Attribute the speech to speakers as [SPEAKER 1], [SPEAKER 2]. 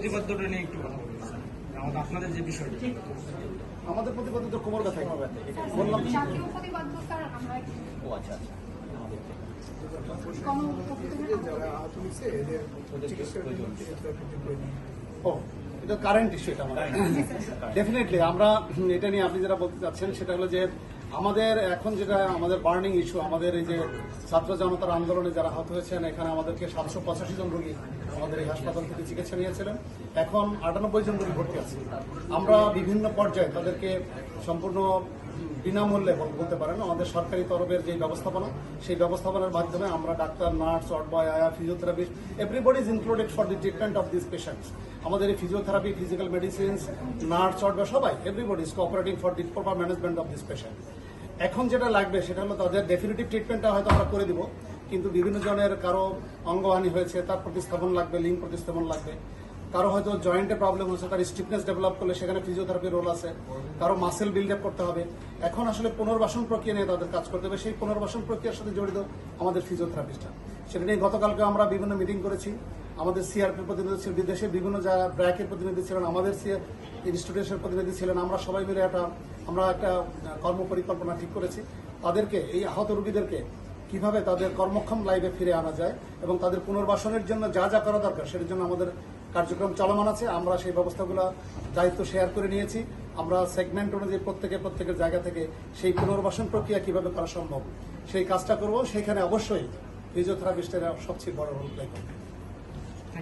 [SPEAKER 1] প্রতিবদ্ধতা নিয়ে একটু কথা বলবেন স্যার। আপনাদের যে বিষয়টা
[SPEAKER 2] আমাদের প্রতিবদ্ধতা কোমর ব্যথা বললাম।
[SPEAKER 3] জাতীয় প্রতিবদ্ধতা আমরা
[SPEAKER 2] ও আচ্ছা আচ্ছা ও এটা কারেন্ট ইস্যু, এটা আমাদের ডেফিনেটলি আমরা এটা নিয়ে আপনি যেটা বলতে চাচ্ছেন সেটা হলো যে আমাদের এখন যেটা আমাদের বার্নিং ইস্যু, আমাদের এই যে ছাত্র জনতার আন্দোলনে যারা আহত হয়েছেন, এখানে আমাদেরকে 785 জন রোগী আমাদের এই হাসপাতাল থেকে চিকিৎসা নিয়েছিলেন। এখন 98 জন রোগী ভর্তি আছে। আমরা বিভিন্ন পর্যায়ে তাদেরকে সম্পূর্ণ বিনামূল্যে বলতে পারেন আমাদের সরকারি তরফের যে ব্যবস্থাপনা, সেই ব্যবস্থাপনার মাধ্যমে আমরা ডাক্তার, নার্স, ওয়ার্ড বয়, আয়া, physiotherapist, everybody is included for the treatment of this patients. আমাদের এই physiotherapy, physical medicines, nurse, ward boy সবাই everybody is cooperating for the proper management of this patient. এখন যেটা লাগবে সেটা হলো তাদের ডেফিনিটিভ ট্রিটমেন্টটা হয়তো আমরা করে দিব, কিন্তু বিভিন্ন জনের কারো অঙ্গহানি হয়েছে, তার প্রতিস্থাপন লাগবে, লিঙ্গ প্রতিস্থাপন লাগবে। কারো হয়তো জয়েন্টে প্রবলেম হচ্ছে, তার স্টিফনেস ডেভেলপ করলে সেখানে ফিজিওথেরাপির রোল আছে। কারো মাসেল বিল্ড আপ করতে হবে। এখন আসলে পুনর্বাসন প্রক্রিয়া নিয়ে তাদের কাজ করতে হবে। সেই পুনর্বাসন প্রক্রিয়ার সাথে জড়িত আমাদের ফিজিওথেরাপিস্টরা। সেটা নিয়ে গতকালকে আমরা বিভিন্ন মিটিং করেছি। আমাদের সিআরপির প্রতিনিধি ছিল, বিদেশে বিভিন্ন জায়গা ব্র্যাকের প্রতিনিধি ছিলেন, আমাদের ইনস্টিটিউশনের প্রতিনিধি ছিলেন। আমরা সবাই মিলে আমরা একটা কর্ম পরিকল্পনা ঠিক করেছি। তাদেরকে, এই আহত রোগীদেরকে কিভাবে তাদের কর্মক্ষম লাইফে ফিরে আনা যায় এবং তাদের পুনর্বাসনের জন্য যা যা করা দরকার সেটার জন্য আমাদের কার্যক্রম চলমান আছে। আমরা সেই ব্যবস্থাগুলো দায়িত্ব শেয়ার করে নিয়েছি। আমরা সেগমেন্ট অনুযায়ী প্রত্যেকের জায়গা থেকে সেই পুনর্বাসন প্রক্রিয়া কিভাবে করা সম্ভব সেই কাজটা করব। সেখানে অবশ্যই ফিজিওথেরাপিস্টেরা সবচেয়ে বড় রোল প্লে করবে।